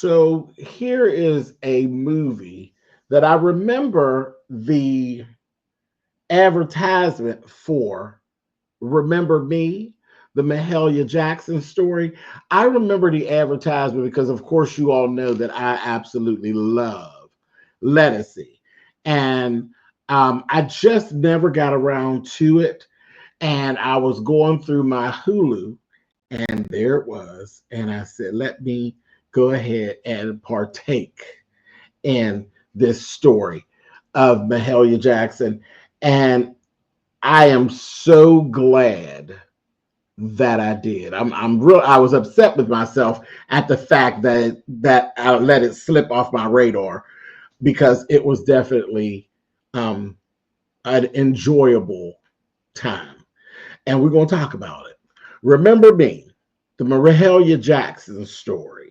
So here is a movie that I remember the advertisement for. Remember Me, the Mahalia Jackson story. I remember the advertisement because, of course, you all know that I absolutely love Lettucey. And I just never got around to it. And I was going through my Hulu, and there it was. And I said, let me go ahead and partake in this story of Mahalia Jackson. And I am so glad that I did. I was upset with myself at the fact that I let it slip off my radar because it was definitely an enjoyable time. And we're going to talk about it. Remember Me, the Mahalia Jackson story.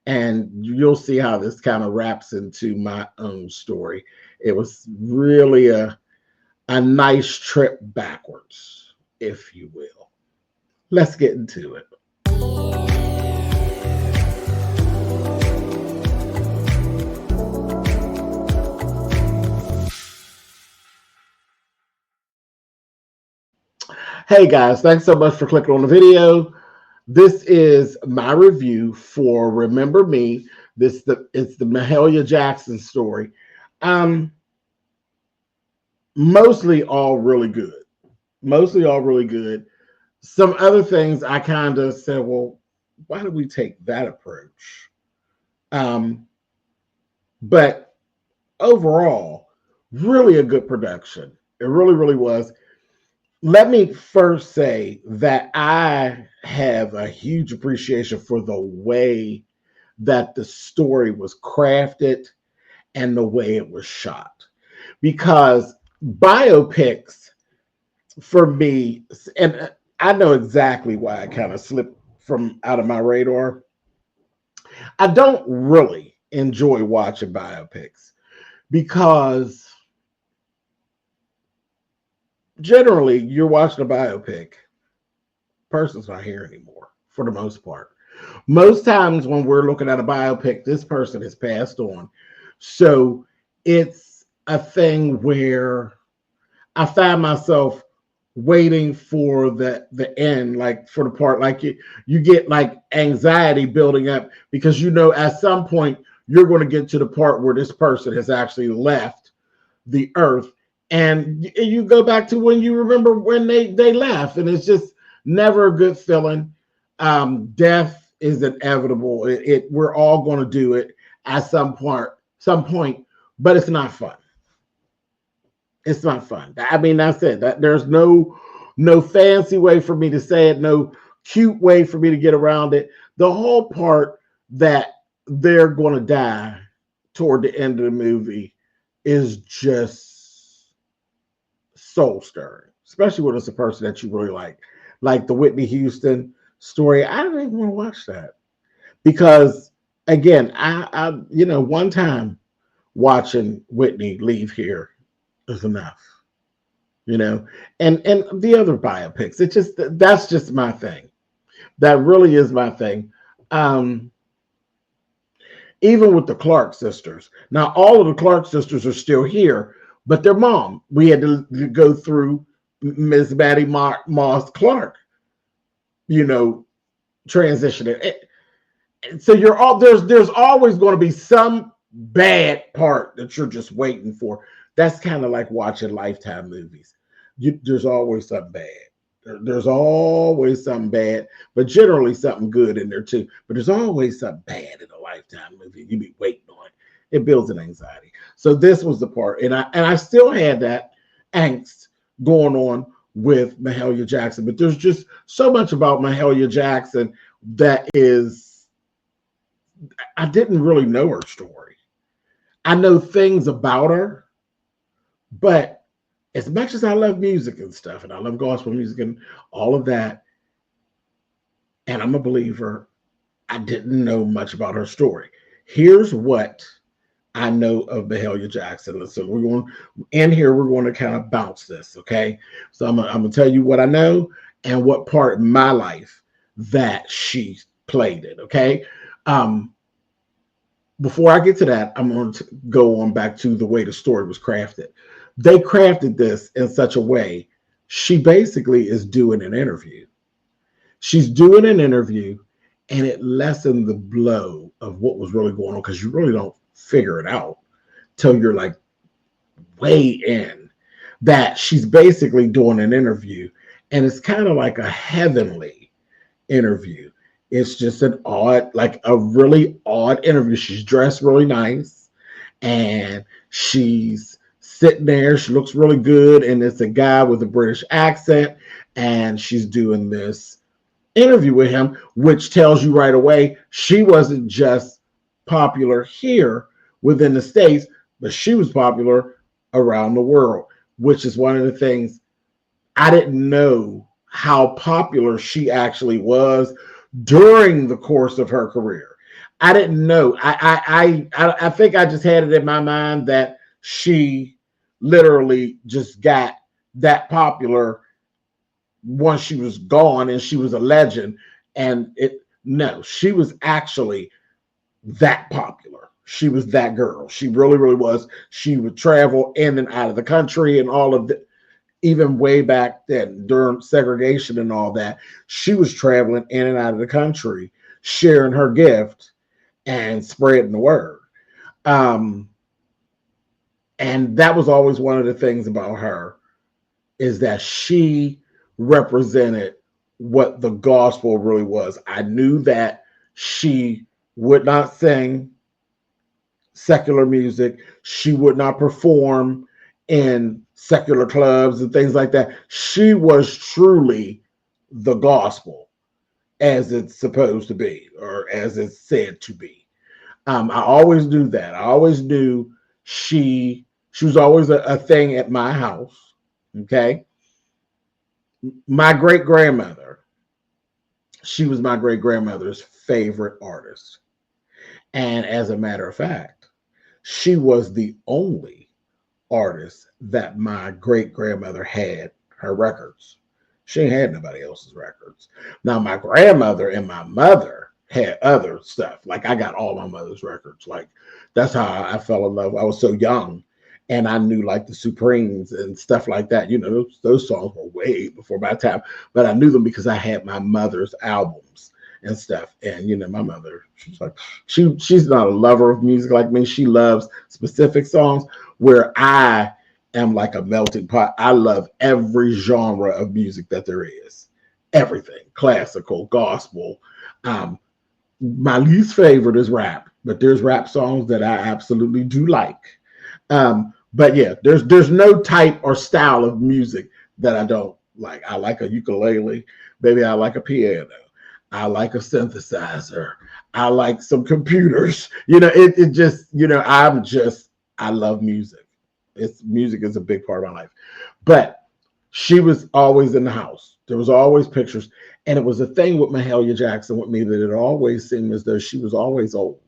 And you'll see how this kind of wraps into my own story. It was really a nice trip backwards, if you will. Let's get into it. Hey guys, thanks so much for clicking on the video. This is my review for Remember Me. It's the Mahalia Jackson story. Mostly all really good. Mostly all really good. Some other things I kind of said, well, why did we take that approach? But overall, really a good production. It really, really was. Let me first say that I have a huge appreciation for the way that the story was crafted and the way it was shot. Because biopics, for me, and I know exactly why I kind of slipped from out of my radar. I don't really enjoy watching biopics because generally you're watching a biopic, person's not here anymore for the most part. Most times when we're looking at a biopic, this person has passed on. So it's a thing where I find myself waiting for the end, like for the part, like you get like anxiety building up because you know at some point you're going to get to the part where this person has actually left the earth, and you go back to when you remember when they left, and it's just never a good feeling. Death is inevitable. We're all going to do it at some point, but it's not fun. It's not fun. I mean, that's it. There's no fancy way for me to say it, no cute way for me to get around it. The whole part that they're going to die toward the end of the movie is just soul stirring, especially when it's a person that you really like the Whitney Houston story. I don't even want to watch that because, again, I one time watching Whitney leave here is enough, and the other biopics. That's just my thing. That really is my thing. Even with the Clark sisters. Now, all of the Clark sisters are still here, but their mom, we had to go through Miss Maddie Moss Clark, transitioning. So there's always going to be some bad part that you're just waiting for. That's kind of like watching Lifetime movies. There's always something bad. There's always something bad, but generally something good in there too. But there's always something bad in a Lifetime movie. You be waiting on it. It builds an anxiety. So this was the part, and I still had that angst going on with Mahalia Jackson. But there's just so much about Mahalia Jackson that is, I didn't really know her story. I know things about her, but as much as I love music and stuff, and I love gospel music and all of that, and I'm a believer, I didn't know much about her story. Here's what I know of Mahalia Jackson. So we're going to kind of bounce this, okay? So I'm going to tell you what I know and what part of my life that she played in, okay? before I get to that, I'm going to go on back to the way the story was crafted. They crafted this in such a way. She basically is doing an interview. She's doing an interview, and it lessened the blow of what was really going on because you really don't figure it out till you're like way in that she's basically doing an interview, and it's kind of like a heavenly interview. It's just an odd, like a really odd interview. She's dressed really nice, and she's sitting there. She looks really good, and it's a guy with a British accent, and she's doing this interview with him, which tells you right away she wasn't just popular here within the States, but she was popular around the world, which is one of the things I didn't know how popular she actually was during the course of her career. I didn't know. I think I just had it in my mind that she literally just got that popular once she was gone and she was a legend. And no, she was actually that popular. She was that girl. She really, really was. She would travel in and out of the country and all of the, even way back then during segregation and all that, she was traveling in and out of the country, sharing her gift and spreading the word. And that was always one of the things about her, is that she represented what the gospel really was. I knew that she would not sing secular music. She would not perform in secular clubs and things like that. She was truly the gospel as it's supposed to be, or as it's said to be. I always knew that. I always knew she was always a thing at my house. Okay. My great grandmother, she was my great grandmother's favorite artist. And as a matter of fact, she was the only artist that my great grandmother had her records. She ain't had nobody else's records. Now, my grandmother and my mother had other stuff. Like, I got all my mother's records. Like, that's how I fell in love. I was so young, and I knew like the Supremes and stuff like that. You know, those songs were way before my time, but I knew them because I had my mother's albums and stuff. And you know, my mother, she's like, she's not a lover of music like me. She loves specific songs, where I am like a melting pot. I love every genre of music that there is. Everything. Classical, gospel. My least favorite is rap, but there's rap songs that I absolutely do like. But yeah, there's no type or style of music that I don't like. I like a ukulele, baby. I like a piano. I like a synthesizer. I like some computers. You know, it just, you know, I love music. Music is a big part of my life. But she was always in the house. There was always pictures. And it was a thing with Mahalia Jackson with me that it always seemed as though she was always old.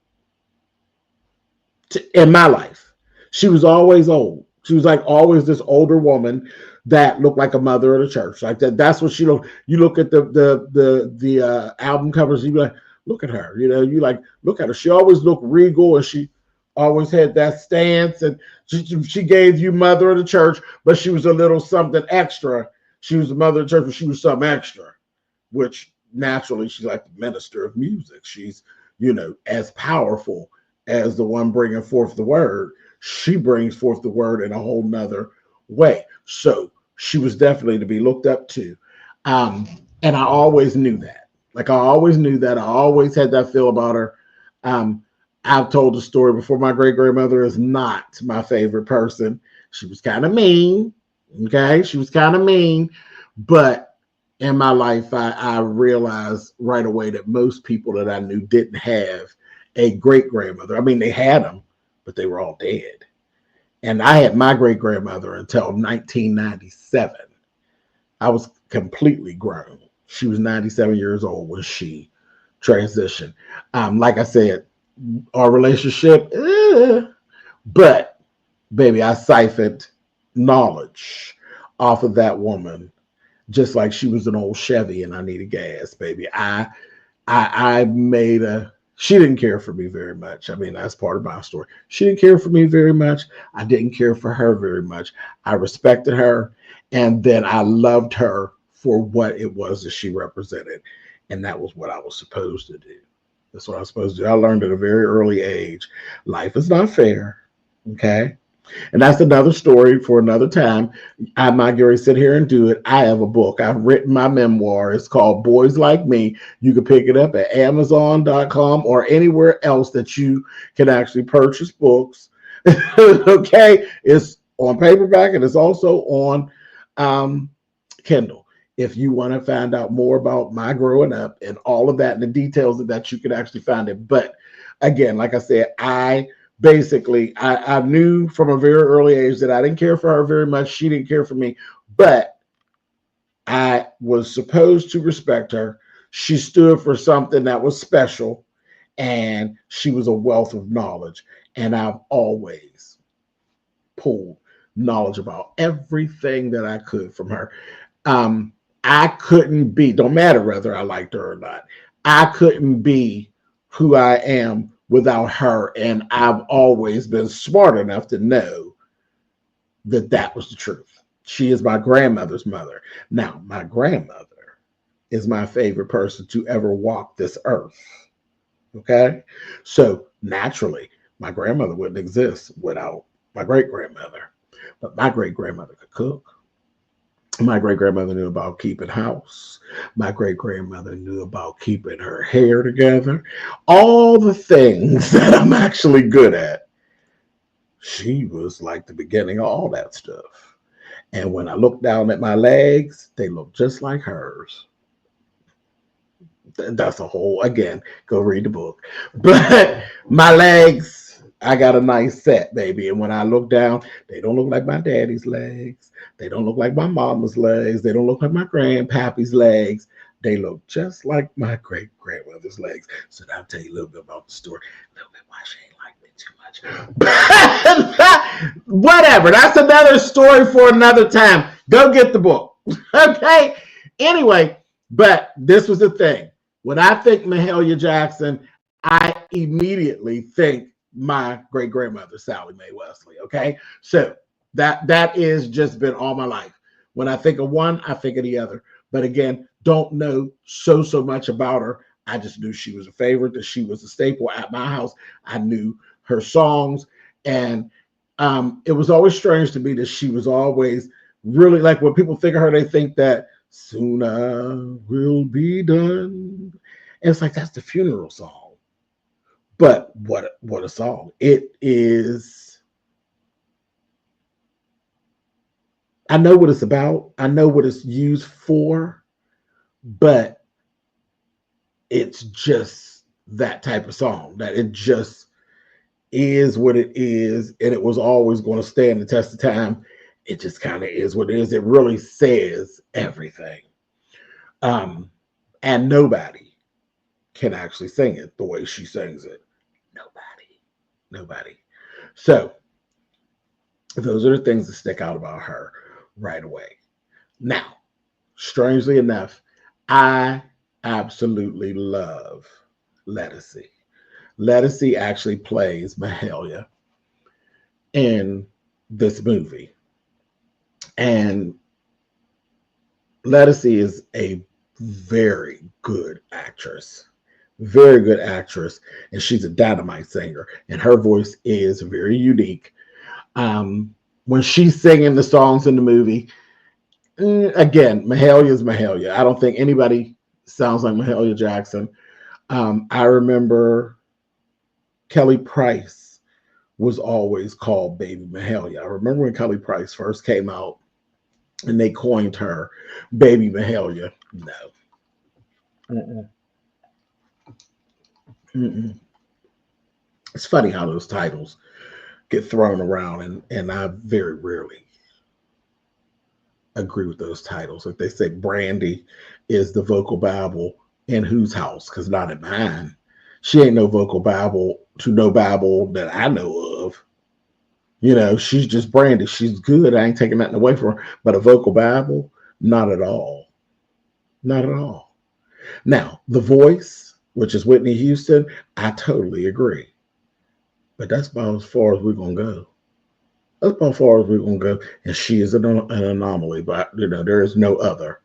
In my life, she was always old. She was like always this older woman that looked like a mother of the church. Like that. That's what she looked. You look at the album covers, you be like, look at her. You know, you like, look at her. She always looked regal, and she always had that stance, and she gave you mother of the church, but she was a little something extra. She was the mother of the church, but she was something extra, which naturally she's like the minister of music. She's, you know, as powerful as the one bringing forth the word. She brings forth the word in a whole nother way. So she was definitely to be looked up to. And I always knew that. Like, I always knew that. I always had that feel about her. I've told the story before. My great grandmother is not my favorite person. She was kind of mean. Okay. She was kind of mean. But in my life, I realized right away that most people that I knew didn't have a great grandmother. I mean, they had them, but they were all dead. And I had my great grandmother until 1997. I was completely grown. She was 97 years old when she transitioned. Like I said, our relationship, but baby, I siphoned knowledge off of that woman, just like she was an old Chevy and I needed gas, baby. I made a She didn't care for me very much. I mean, that's part of my story. She didn't care for me very much. I didn't care for her very much. I respected her, and then I loved her for what it was that she represented. And that was what I was supposed to do. That's what I was supposed to do. I learned at a very early age. Life is not fair. Okay. And that's another story for another time. I'm not going to sit here and do it. I have a book. I've written my memoir. It's called Boys Like Me. You can pick it up at Amazon.com or anywhere else that you can actually purchase books. Okay. It's on paperback and it's also on Kindle. If you want to find out more about my growing up and all of that and the details of that, you can actually find it. But again, like I said, I knew from a very early age that I didn't care for her very much. She didn't care for me, but I was supposed to respect her. She stood for something that was special, and she was a wealth of knowledge. And I've always pulled knowledge about everything that I could from her. I couldn't be, don't matter whether I liked her or not, I couldn't be who I am without her. And I've always been smart enough to know that that was the truth. She is my grandmother's mother. Now, my grandmother is my favorite person to ever walk this earth. Okay? So naturally, my grandmother wouldn't exist without my great-grandmother. But my great-grandmother could cook. My great-grandmother knew about keeping house. My great-grandmother knew about keeping her hair together. All the things that I'm actually good at. She was like the beginning of all that stuff. And when I look down at my legs, they look just like hers. That's a whole, again, go read the book. But my legs, I got a nice set, baby. And when I look down, they don't look like my daddy's legs. They don't look like my mama's legs. They don't look like my grandpappy's legs. They look just like my great-grandmother's legs. So I'll tell you a little bit about the story. A little bit why she ain't like me too much. Whatever. That's another story for another time. Go get the book. Okay? Anyway, but this was the thing. When I think Mahalia Jackson, I immediately think my great-grandmother, Sally Mae Wesley. Okay? So that is just been all my life. When I think of one, I think of the other. But again, don't know so much about her. I just knew she was a favorite, that she was a staple at my house. I knew her songs. And it was always strange to me that she was always really, like, when people think of her, they think that soon I will be done. And it's like, that's the funeral song. But what a song. It is. I know what it's about. I know what it's used for, but it's just that type of song, that it just is what it is, and it was always going to stand the test of time. It just kind of is what it is. It really says everything. And nobody can actually sing it the way she sings it. Nobody. So those are the things that stick out about her right away. Now, strangely enough, I absolutely love Lettucey. Lettucey actually plays Mahalia in this movie. And Lettucey is a very good actress. Very good actress. And she's a dynamite singer. And her voice is very unique. When she's singing the songs in the movie, again, Mahalia is Mahalia. I don't think anybody sounds like Mahalia Jackson. I remember Kelly Price was always called Baby Mahalia. I remember when Kelly Price first came out and they coined her Baby Mahalia. No. It's funny how those titles get thrown around, and I very rarely agree with those titles. Like they say, Brandy is the vocal Bible in whose house? Because not in mine. She ain't no vocal Bible to no Bible that I know of. You know, she's just Brandy. She's good. I ain't taking nothing away from her. But a vocal Bible, not at all. Not at all. Now, the voice, which is Whitney Houston, I totally agree. But that's about as far as we're gonna go. That's about as far as we're gonna go. And she is an anomaly, but there is no other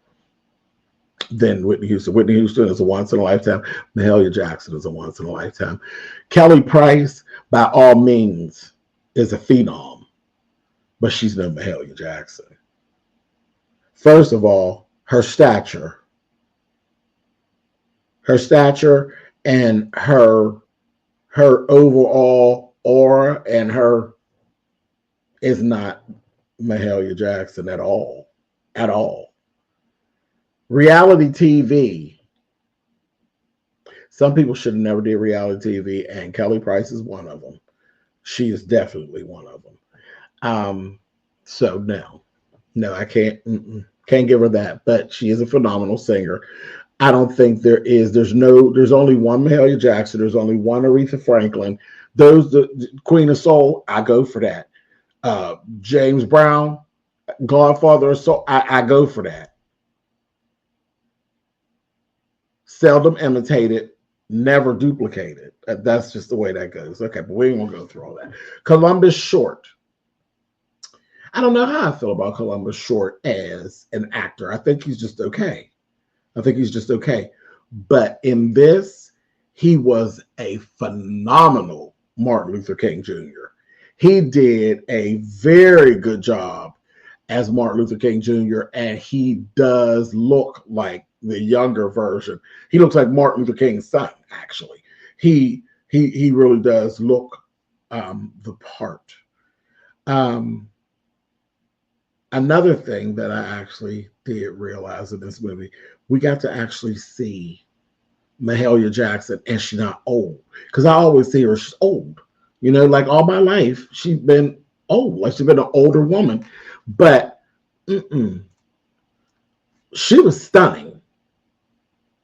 than Whitney Houston. Whitney Houston is a once in a lifetime. Mahalia Jackson is a once in a lifetime. Kelly Price, by all means, is a phenom, but she's no Mahalia Jackson. First of all, her stature, and her overall aura and her is not Mahalia Jackson at all. At all. Reality TV. Some people should have never did reality TV, and Kelly Price is one of them. She is definitely one of them. So no, I can't give her that. But she is a phenomenal singer. I don't think there's only one Mahalia Jackson. There's only one Aretha Franklin. The Queen of Soul, I go for that. James Brown, Godfather of Soul, I go for that. Seldom imitated, never duplicated. That's just the way that goes. Okay, but we ain't gonna go through all that. Columbus Short. I don't know how I feel about Columbus Short as an actor. I think he's just okay. But in this, he was a phenomenal Martin Luther King Jr. He did a very good job as Martin Luther King Jr. And he does look like the younger version. He looks like Martin Luther King's son, actually. He really does look the part. Another thing that I actually did realize in this movie, we got to actually see Mahalia Jackson, and she's not old. Because I always see her, she's old. Like all my life, she's been old. Like she's been an older woman. But she was stunning.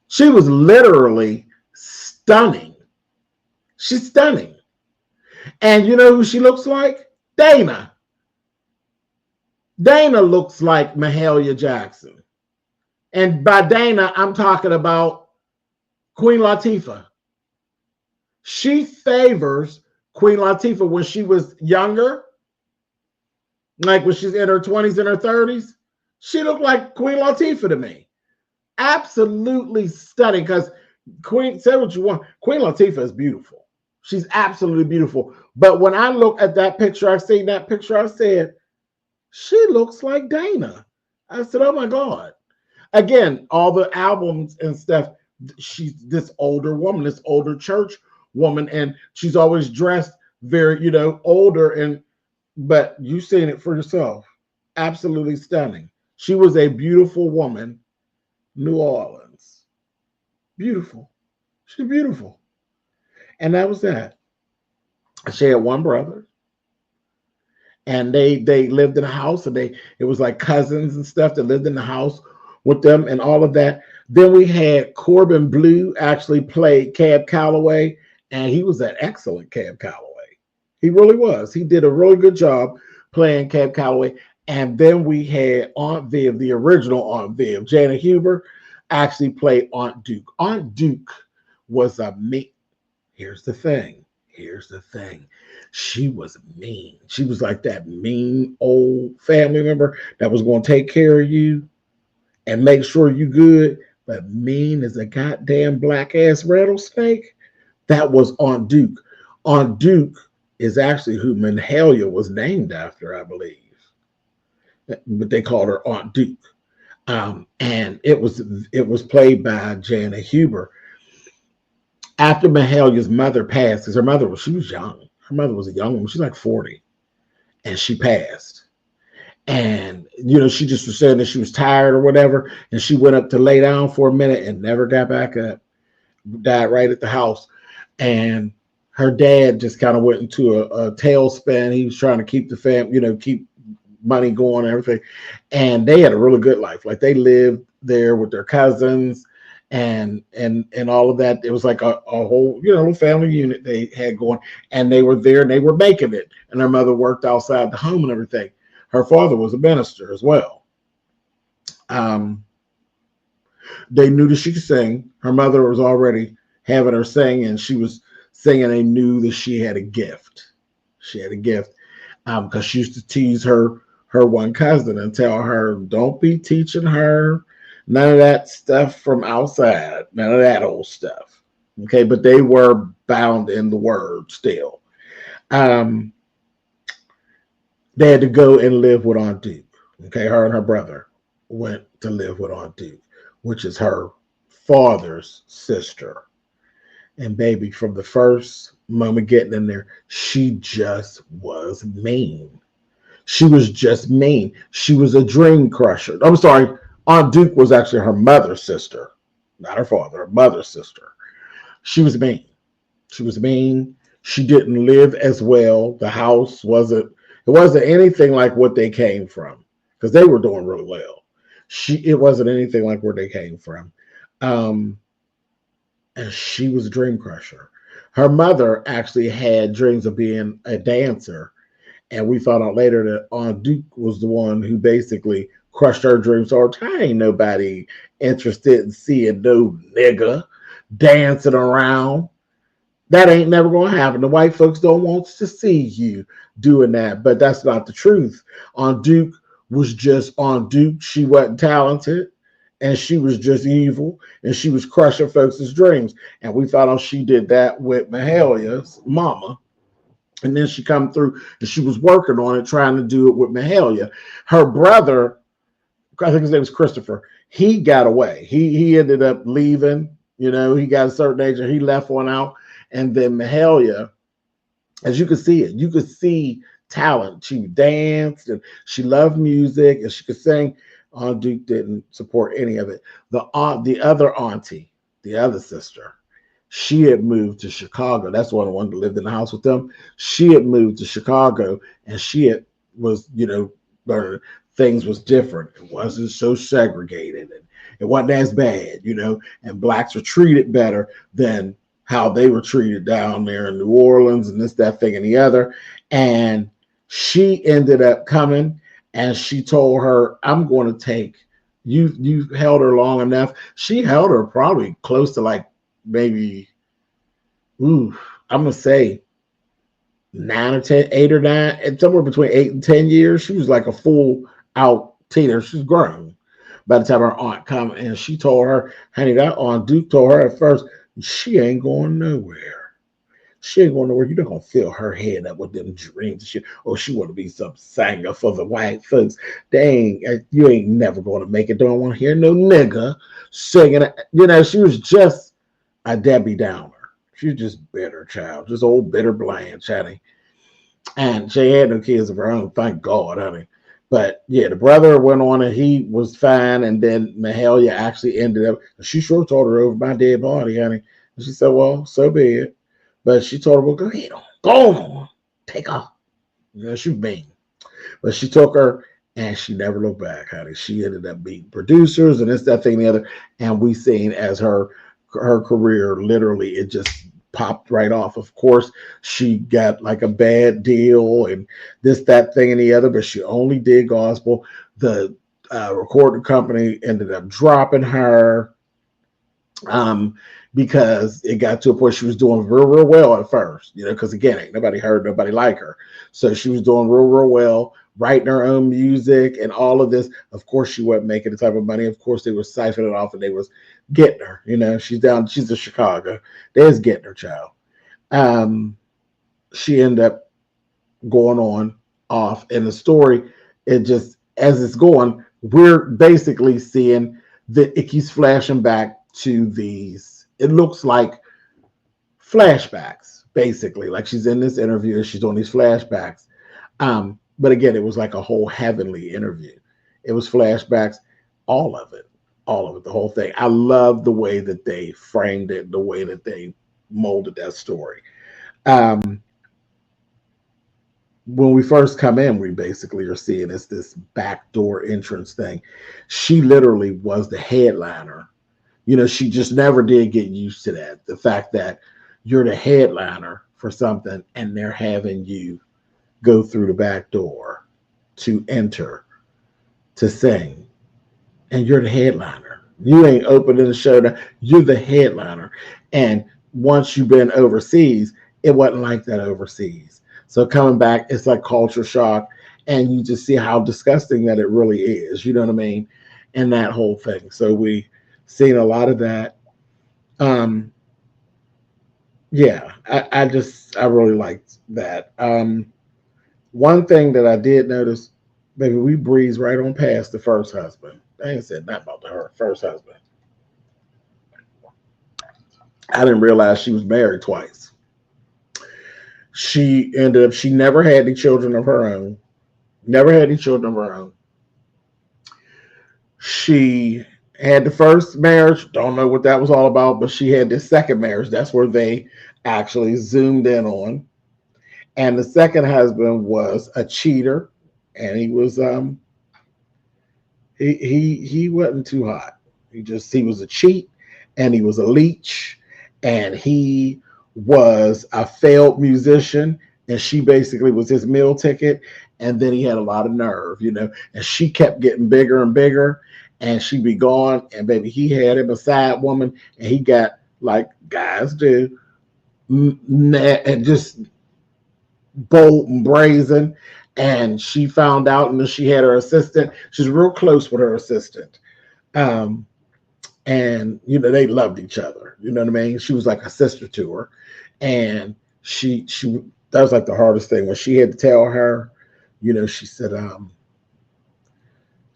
She was literally stunning. She's stunning. And you know who she looks like? Dana. Dana looks like Mahalia Jackson. And by Dana, I'm talking about Queen Latifah. She favors Queen Latifah when she was younger, like when she's in her 20s and her 30s. She looked like Queen Latifah to me. Absolutely stunning. Because Queen, say what you want, Queen Latifah is beautiful. She's absolutely beautiful. But when I look at that picture, I said, she looks like Dana. I said, oh my God. Again, all the albums and stuff, she's this older woman, this older church woman, and she's always dressed very, older, but you've seen it for yourself. Absolutely stunning. She was a beautiful woman. New Orleans. Beautiful. She's beautiful. And that was that. She had one brother. And they lived in a house, and it was like cousins and stuff that lived in the house with them and all of that. Then we had Corbin Bleu actually played Cab Calloway, and he was an excellent Cab Calloway. He really was. He did a really good job playing Cab Calloway. And then we had Aunt Viv, the original Aunt Viv. Jana Huber actually played Aunt Duke. Aunt Duke was a mean. Here's the thing. She was mean. She was like that mean old family member that was going to take care of you and make sure you good, but mean as a goddamn black ass rattlesnake. That was Aunt Duke. Aunt Duke is actually who Mahalia was named after, I believe. But they called her Aunt Duke. And it was played by Jana Huber. After Mahalia's mother passed, because she was young. Her mother was a young woman. She's like 40. And she passed. And, she just was saying that she was tired or whatever. And she went up to lay down for a minute and never got back up. Died right at the house. And her dad just kind of went into a tailspin. He was trying to keep the family, keep money going and everything. And they had a really good life. Like they lived there with their cousins and all of that. It was like a whole, little family unit they had going, and they were there and they were making it. And her mother worked outside the home and everything. Her father was a minister as well. They knew that she could sing. Her mother was already, having her sing, and she was singing. They knew that she had a gift. She had a gift because she used to tease her one cousin and tell her, "Don't be teaching her none of that stuff from outside, none of that old stuff." Okay, but they were bound in the word still. Um, they had to go and live with Aunt Duke. Okay, her and her brother went to live with Aunt Duke, which is her father's sister. And baby, from the first moment getting in there, she just was mean. She was just mean. She was a dream crusher. I'm sorry, Aunt Duke was actually her mother's sister, not her father, her mother's sister. She was mean. She was mean. She didn't live as well. The house wasn't, it wasn't anything like what they came from because they were doing really well. It wasn't anything like where they came from. Um, and she was a dream crusher. Her mother actually had dreams of being a dancer, and we found out later that Aunt Duke was the one who basically crushed her dreams. So I ain't nobody interested in seeing no nigga dancing around. That ain't never going to happen. The white folks don't want to see you doing that, but that's not the truth. Aunt Duke was just Aunt Duke. She wasn't talented, and she was just evil, and she was crushing folks' dreams. And we found out she did that with Mahalia's mama. And then she come through and she was working on it, trying to do it with Mahalia. Her brother, I think his name was Christopher, he got away. He ended up leaving. You know, he got a certain age and he left one out. And then Mahalia, as you could see it, you could see talent. She danced and she loved music and she could sing. Aunt Duke didn't support any of it. The other auntie, the other sister, she had moved to Chicago. That's the one that lived in the house with them. She had moved to Chicago, and was, things was different. It wasn't so segregated, and it wasn't as bad, and blacks were treated better than how they were treated down there in New Orleans and this, that, thing, and the other. And she ended up coming, and she told her, "I'm going to take you. You held her long enough." She held her probably close to like maybe, I'm gonna say 9 or 10, 8 or 9, and somewhere between 8 and 10 years. She was like a full out teenager. She's grown by the time her aunt come, and she told her, honey, that Aunt Duke told her at first, she ain't going nowhere. She ain't going nowhere. You're not gonna fill her head up with them dreams and shit. Oh, she want to be some singer for the white folks. Dang, you ain't never gonna make it. Don't want to hear no nigga singing. She was just a Debbie Downer. She's just bitter, child. Just old bitter Blanche, honey. And she had no kids of her own, thank God, honey. But yeah, the brother went on and he was fine. And then Mahalia actually ended up, she sure told her over my dead body, honey. And she said, well, so be it. But she told her, well, go ahead, go on, take off. She was mean. But she took her and she never looked back, honey. She ended up being producers and this, that, thing, the other. And we seen as her career, literally, it just popped right off. Of course, she got like a bad deal and this, that, thing, and the other, but she only did gospel. The recording company ended up dropping her because it got to a point she was doing real, real well at first, because again, ain't nobody heard, nobody like her. So she was doing real, real well, writing her own music and all of this. Of course, she wasn't making the type of money. Of course, they were siphoning it off and they was getting her. She's in Chicago. They was getting her, child. She ended up going on off in the story. It just, as it's going, we're basically seeing that it keeps flashing back to these, it looks like flashbacks, basically. Like she's in this interview, she's doing these flashbacks. But again, it was like a whole heavenly interview. It was flashbacks, all of it, the whole thing. I love the way that they framed it, the way that they molded that story. When we first come in, we basically are seeing this backdoor entrance thing. She literally was the headliner. She just never did get used to that. The fact that you're the headliner for something and they're having you go through the back door to enter, to sing, and you're the headliner. You ain't opening the show. You're the headliner. And once you've been overseas, it wasn't like that overseas. So coming back, it's like culture shock, and you just see how disgusting that it really is. You know what I mean? And that whole thing. So we seen a lot of that. Um, yeah, I really liked that. One thing that I did notice, maybe we breezed right on past the first husband. I ain't said nothing about her first husband. I didn't realize she was married twice. She never had any children of her own. Never had any children of her own. She had the first marriage, don't know what that was all about, but she had this second marriage. That's where they actually zoomed in on. And the second husband was a cheater, and he wasn't too hot. He was a cheat, and he was a leech, and he was a failed musician, and she basically was his meal ticket. And then he had a lot of nerve, and she kept getting bigger and bigger, and she'd be gone. And baby, he had him a side woman, and he got like guys do, and just bold and brazen. And she found out, and then she had her assistant. She's real close with her assistant. Um, and they loved each other. You know what I mean? She was like a sister to her. And she that was like the hardest thing when she had to tell her,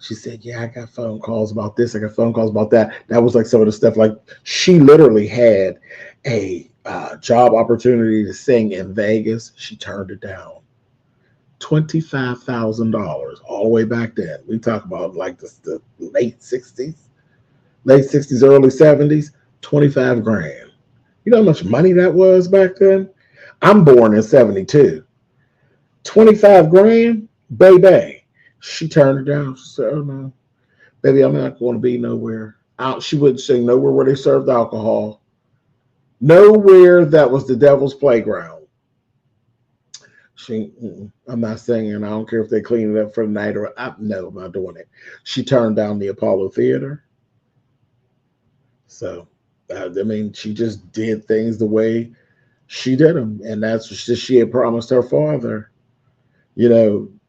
she said, yeah, I got phone calls about this, I got phone calls about that. That was like some of the stuff. Like, she literally had a job opportunity to sing in Vegas. She turned it down. $25,000 all the way back then. We talk about like the late 60s, early 70s, 25 grand. You know how much money that was back then? I'm born in 72. 25 grand, baby. She turned it down. She said, oh no, baby, I'm not going to be nowhere. She wouldn't sing nowhere where they served alcohol. Nowhere that was the devil's playground. I'm not singing. I don't care if they clean it up for the night no, I'm not doing it. She turned down the Apollo Theater. So, she just did things the way she did them. And that's what she had promised her father,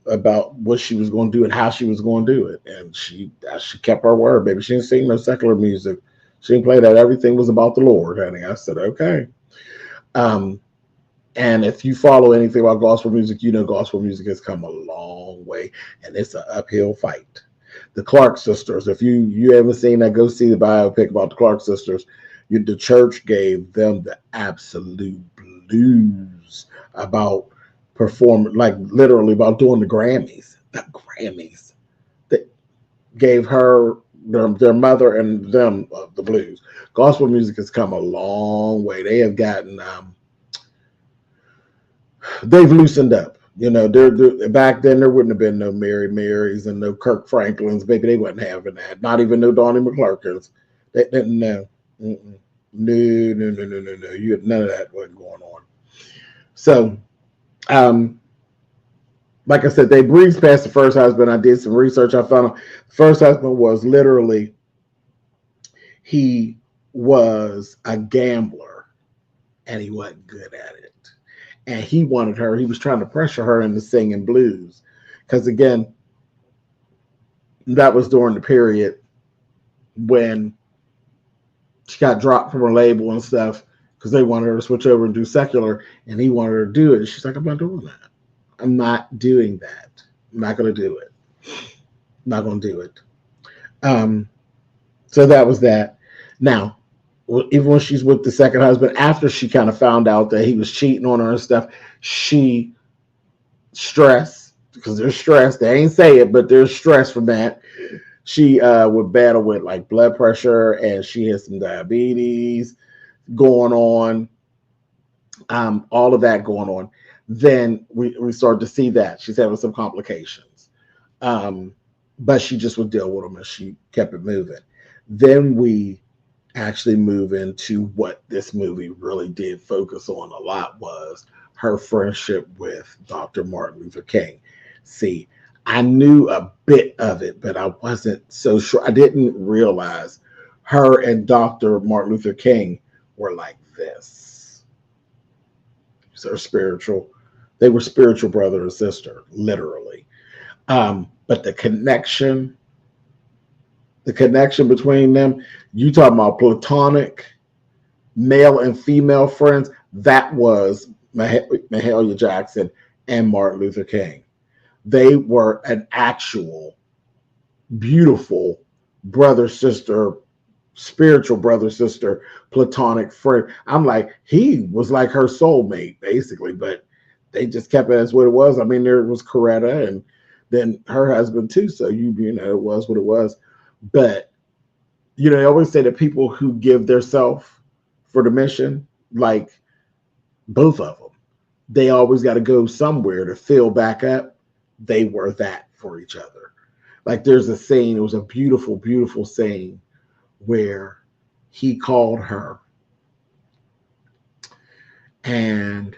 about what she was going to do and how she was going to do it. And she kept her word, baby. She didn't sing no secular music. She didn't play that. Everything was about the Lord, honey. I said, okay. And if you follow anything about gospel music, gospel music has come a long way, and it's an uphill fight. The Clark sisters, if you haven't seen that, go see the biopic about the Clark sisters. The church gave them the absolute blues about performing, like literally about doing the Grammys. The Grammys. They gave her, their mother and them the blues. Gospel music has come a long way. They have gotten... they've loosened up. They're back then there wouldn't have been no Mary Marys and no Kirk Franklins, baby. They wasn't having that. Not even no Donnie McClurkins. They didn't know. No. You had none of that wasn't going on. So, like I said, they breezed past the first husband. I did some research. I found out the first husband was literally, he was a gambler, and he wasn't good at it. And he wanted her, he was trying to pressure her into singing blues. Because again, that was during the period when she got dropped from her label and stuff, because they wanted her to switch over and do secular, and he wanted her to do it. And she's like, I'm not doing that. I'm not doing that. I'm not going to do it. I'm not going to do it. So that was that. Now, even when she's with the second husband, after she kind of found out that he was cheating on her and stuff, she stressed, because there's stress. They ain't say it, but there's stress from that. She would battle with like blood pressure, and she had some diabetes going on, all of that going on. Then we started to see that she's having some complications, but she just would deal with them, and she kept it moving. Then we actually move into what this movie really did focus on a lot, was her friendship with Dr. Martin Luther King. See, I knew a bit of it, but I wasn't so sure. I didn't realize her and Dr. Martin Luther King were like this. So they were spiritual brother and sister, literally. But the connection between them, you talking about platonic male and female friends, that was Mahalia Jackson and Martin Luther King. They were an actual beautiful brother sister, spiritual brother sister, platonic friend. I'm like, he was like her soulmate basically, but they just kept it as what it was. I mean, there was Coretta and then her husband too, so you know it was what it was. But you know, they always say that people who give their self for the mission, like both of them, they always got to go somewhere to fill back up. They were that for each other. Like there's a scene, it was a beautiful, beautiful scene where he called her and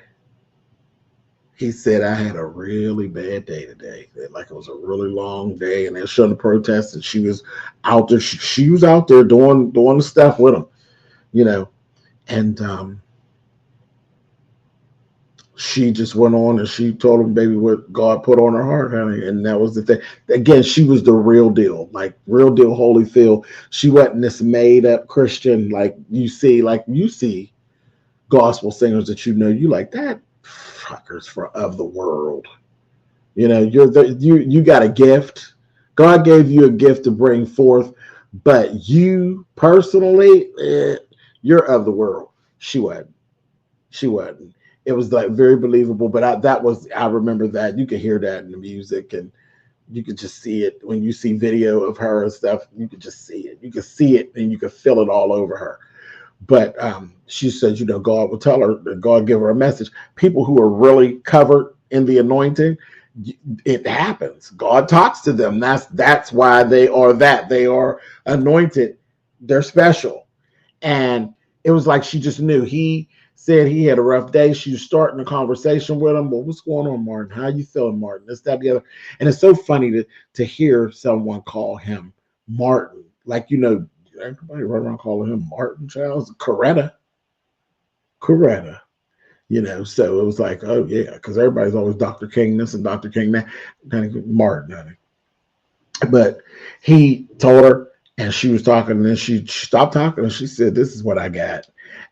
he said, I had a really bad day today. Like it was a really long day and they're showing the protest and she was out there. She was out there doing the stuff with him, you know, and she just went on and she told him, baby, what God put on her heart, honey. And that was the thing. Again, she was the real deal, like real deal Holyfield. She wasn't this made up Christian like you see gospel singers that you know, you like that fuckers of the world. You know, you got a gift. God gave you a gift to bring forth, but you personally, you're of the world. She wasn't. It was like very believable, but I remember that. You could hear that in the music and you could just see it when you see video of her and stuff. You could just see it. You could see it and you could feel it all over her. But she said, you know, God will tell her, God give her a message. People who are really covered in the anointing, it happens. God talks to them. That's why they are that. They are anointed. They're special. And it was like she just knew. He said he had a rough day. She was starting a conversation with him. Well, what's going on, Martin? How you feeling, Martin? This, that, the other. And it's so funny to hear someone call him Martin. Like, you know, everybody run around calling him Martin Charles. Coretta. You know, so it was like, oh, yeah, because everybody's always Dr. King this and Dr. King that. Martin, honey. But he told her, and she was talking, and then she stopped talking, and she said, this is what I got.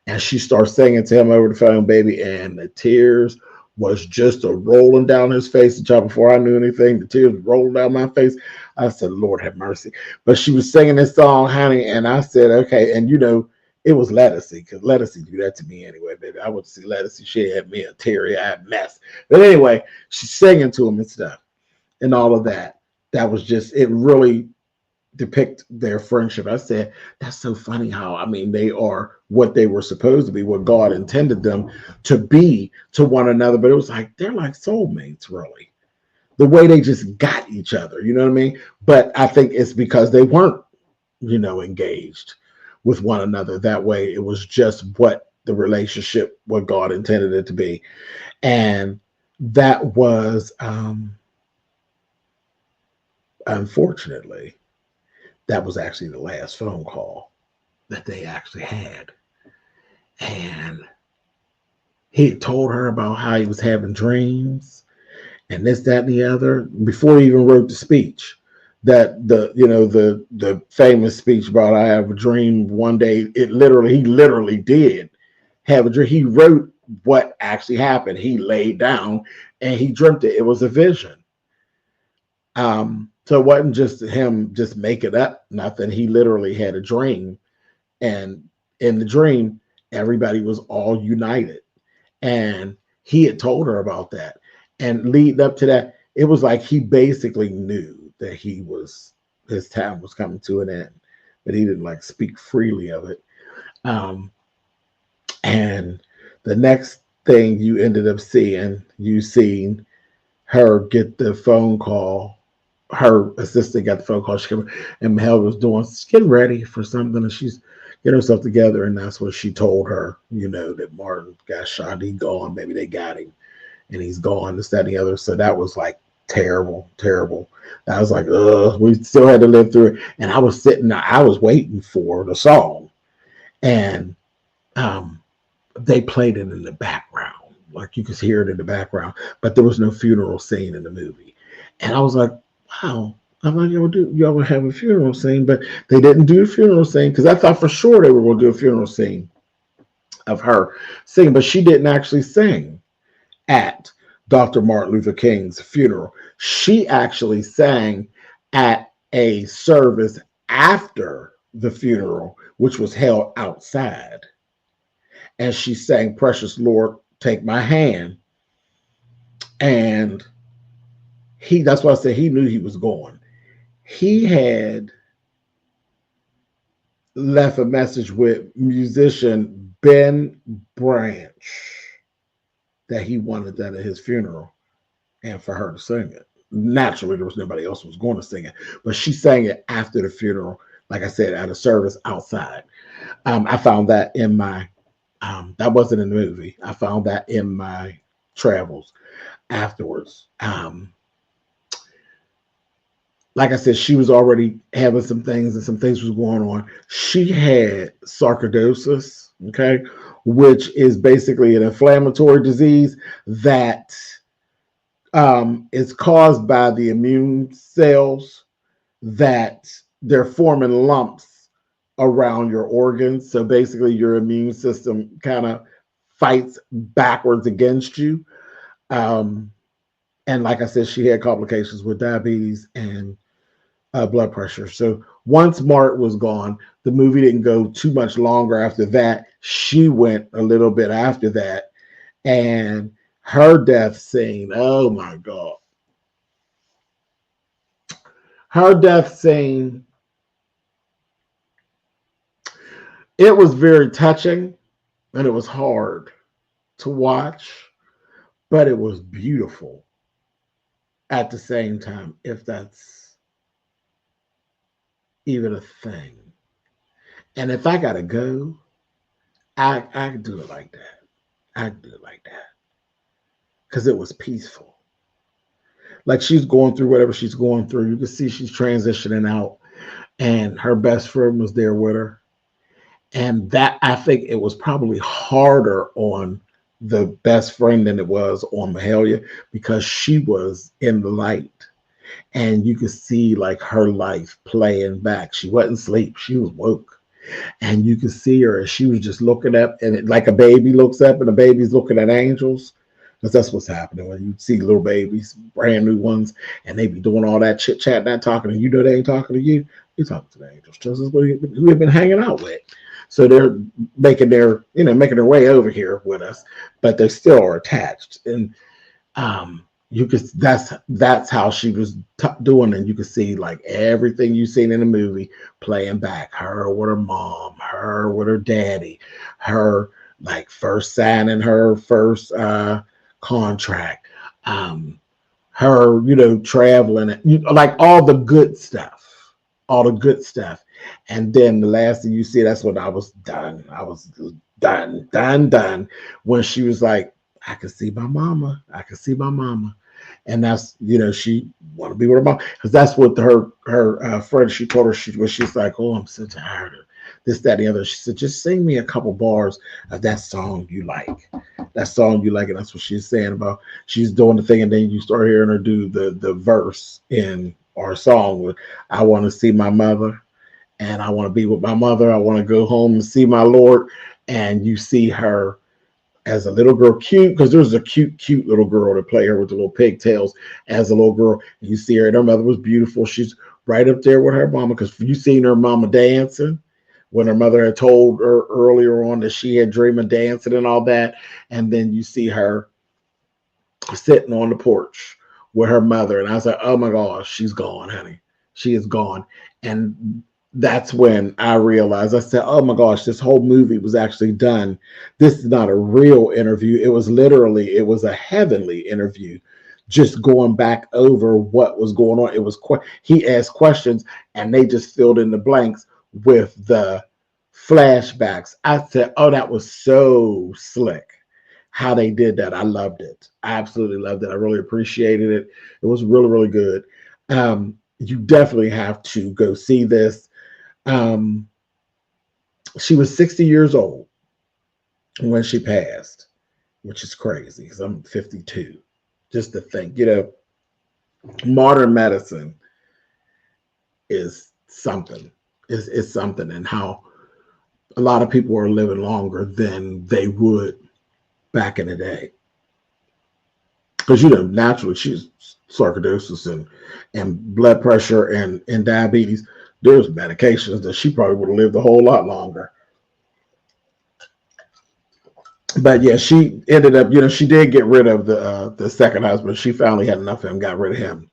And she started singing to him over the phone, baby, and the tears was just rolling down his face. And before I knew anything, the tears rolled down my face. I said, Lord have mercy. But she was singing this song, honey, and I said, okay. And, you know, it was Lettucey, because Lettucey do that to me anyway, baby. I would see Lettucey. She had me a teary-eyed mess. But anyway, she's singing to him and stuff and all of that. That was just, it really depict their friendship. I said, that's so funny how, I mean, they are what they were supposed to be, what God intended them to be to one another. But it was like, they're like soulmates, really. The way they just got each other, you know what I mean? But I think it's because they weren't, you know, engaged with one another that way. It was just what the relationship, what God intended it to be. And that was, unfortunately, that was actually the last phone call that they actually had. And he told her about how he was having dreams and this, that, and the other before he even wrote the speech. That the famous speech about I have a dream one day. He literally did have a dream. He wrote what actually happened. He laid down and he dreamt it. It was a vision. So it wasn't just him just making up nothing. He literally had a dream, and in the dream, everybody was all united. And he had told her about that. And leading up to that, it was like he basically knew that his time was coming to an end, but he didn't like speak freely of it. And the next thing you ended up seeing, you seen her get the phone call. Her assistant got the phone call. She came and Mel was she's getting ready for something, and she's getting herself together. And that's what she told her, you know, that Martin got shot. He gone. Maybe they got him, and he's gone. This, that, and the other. So that was like terrible. I was like, we still had to live through it. And I was sitting there. I was waiting for the song, and they played it in the background. Like you could hear it in the background, but there was no funeral scene in the movie. And I was like, wow. I'm like, y'all would have a funeral scene, but they didn't do a funeral scene because I thought for sure they were going to do a funeral scene of her singing, but she didn't actually sing at Dr. Martin Luther King's funeral. She actually sang at a service after the funeral, which was held outside. And she sang Precious Lord, Take My Hand. And that's why I said he knew he was going. He had left a message with musician Ben Branch that he wanted that at his funeral and for her to sing it. Naturally, there was nobody else who was going to sing it, but she sang it after the funeral, like I said, at a service outside. I found that in my, that wasn't in the movie. I found that in my travels afterwards. Like I said, she was already having some things and some things was going on. She had sarcoidosis, okay, which is basically an inflammatory disease that is caused by the immune cells that they're forming lumps around your organs. So basically, your immune system kind of fights backwards against you. And like I said, she had complications with diabetes and blood pressure. So once Mart was gone, the movie didn't go too much longer after that. She went a little bit after that. And her death scene, oh my God. Her death scene, it was very touching and it was hard to watch, but it was beautiful at the same time, if that's even a thing. And if I gotta go, I can do it like that. I can do it like that. Because it was peaceful. Like she's going through whatever she's going through. You can see she's transitioning out. And her best friend was there with her. And that, I think it was probably harder on the best friend than it was on Mahalia because she was in the light. And you could see like her life playing back. She wasn't asleep. She was woke. And you could see her as she was just looking up and like a baby looks up and the baby's looking at angels. Because that's what's happening when you see little babies, brand new ones, and they be doing all that chit chat, not talking, and you know they ain't talking to you. You're talking to the angels, just as who we've been hanging out with. So they're making their way over here with us, but they still are attached. And you could that's how she was doing, and you could see like everything you've seen in the movie playing back. Her with her mom, her with her daddy, her like first signing her first contract, her traveling, like all the good stuff, and then the last thing you see, that's when I was done. I was done when she was like, I can see my mama, and that's she want to be with her mom because that's what her friend, she told her, she's like, oh, I'm so tired of this, that, and the other. She said, just sing me a couple bars of that song you like. And that's what she's saying about she's doing the thing, and then you start hearing her do the verse in our song with, I want to see my mother and I want to be with my mother. I want to go home and see my Lord. And you see her as a little girl, cute, because there's a cute little girl to play her with the little pigtails as a little girl. You see her, and her mother was beautiful. She's right up there with her mama, because you seen her mama dancing when her mother had told her earlier on that she had dreamed of dancing and all that. And then you see her sitting on the porch with her mother. And I was like, oh my gosh, she's gone, honey. She is gone. And that's when I realized, I said, oh my gosh, this whole movie was actually done. This is not a real interview. It was a heavenly interview, just going back over what was going on. It was he asked questions and they just filled in the blanks with the flashbacks. I said, oh, that was so slick how they did that. I loved it. I absolutely loved it. I really appreciated it. It was really, really good. You definitely have to go see this. She was 60 years old when she passed, which is crazy because I'm 52. Just to think, modern medicine is something. Is something, and how a lot of people are living longer than they would back in the day. Because naturally, she's sarcoidosis and blood pressure and diabetes. There's medications that she probably would have lived a whole lot longer. But yeah, she ended up, she did get rid of the second husband. She finally had enough of him, got rid of him.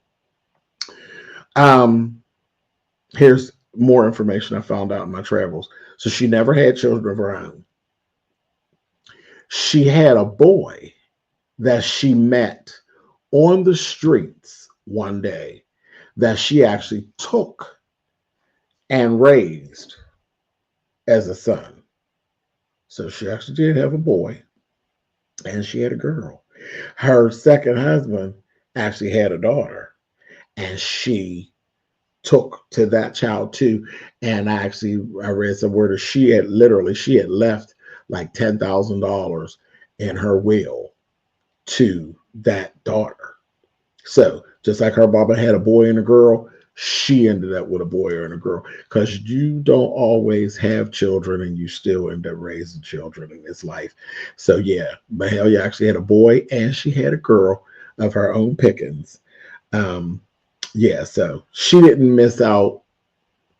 Here's more information I found out in my travels. So she never had children of her own. She had a boy that she met on the streets one day that she actually took and raised as a son. So she actually did have a boy, and she had a girl. Her second husband actually had a daughter, and she took to that child too. And I read somewhere that she had left like $10,000 in her will to that daughter. So just like her mama had a boy and a girl, she ended up with a boy and a girl, because you don't always have children and you still end up raising children in this life. So yeah, Mahalia actually had a boy and she had a girl of her own pickings. Yeah, so she didn't miss out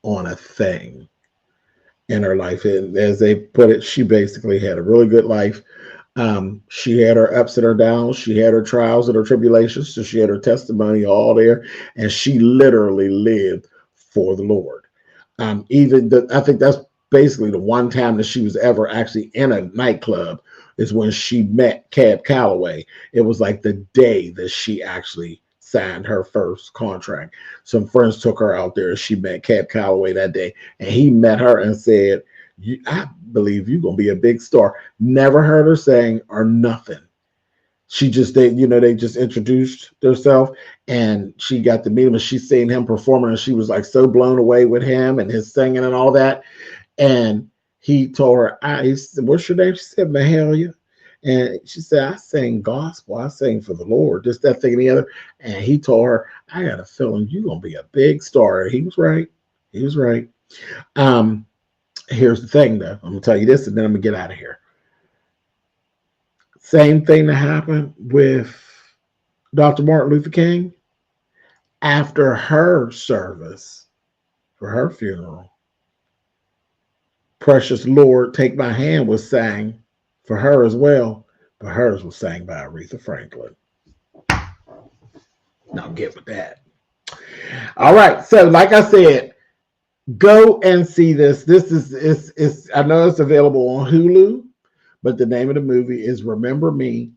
on a thing in her life. And as they put it, she basically had a really good life. She had her ups and her downs. She had her trials and her tribulations. So she had her testimony all there, and she literally lived for the Lord. I think that's basically the one time that she was ever actually in a nightclub is when she met Cab Calloway. It was like the day that she actually signed her first contract. Some friends took her out there. She met Cab Calloway that day, and he met her and said, I believe you're gonna be a big star. Never heard her sing or nothing. They just introduced themselves, and she got to meet him, and she seen him performing, and she was like so blown away with him and his singing and all that. And he told her, he said, "What's your name?" She said, "Mahalia." And she said, "I sing gospel. I sing for the Lord, this, that, thing, and the other." And he told her, "I got a feeling you're gonna be a big star." And he was right. He was right. Here's the thing, though. I'm gonna tell you this, and then I'm gonna get out of here. Same thing that happened with Dr. Martin Luther King. After her service for her funeral, "Precious Lord, Take My Hand" was sang for her as well, but hers was sang by Aretha Franklin. Now get with that. All right, so like I said, go and see this. This is I know it's available on Hulu, but the name of the movie is Remember Me.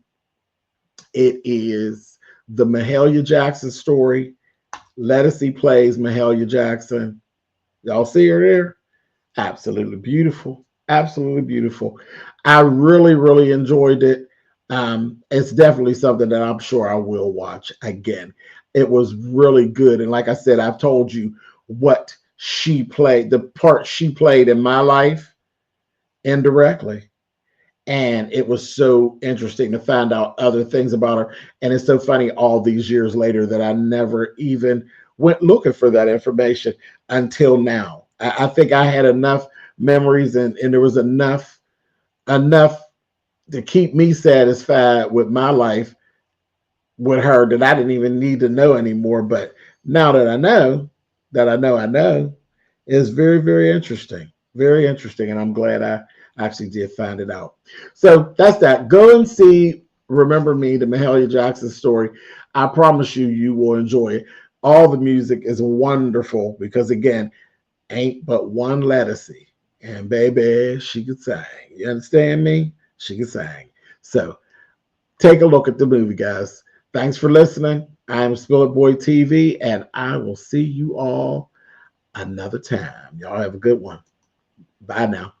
It is the Mahalia Jackson story. Ledisi plays Mahalia Jackson. Y'all see her there? Absolutely beautiful. Absolutely beautiful. I really, really enjoyed it. It's definitely something that I'm sure I will watch again. It was really good. And like I said, I've told you what she played, the part she played in my life indirectly. And it was so interesting to find out other things about her. And it's so funny all these years later that I never even went looking for that information until now. I think I had enough memories and there was enough to keep me satisfied with my life with her that I didn't even need to know anymore. But now that I know, it's very, very interesting. Very interesting. And I'm glad I actually did find it out. So that's that. Go and see Remember Me, the Mahalia Jackson story. I promise you, you will enjoy it. All the music is wonderful because, again, ain't but one Ledisi. And baby, she could sing. You understand me? She could sing. So take a look at the movie, guys. Thanks for listening. I'm SpillitBoyTV, and I will see you all another time. Y'all have a good one. Bye now.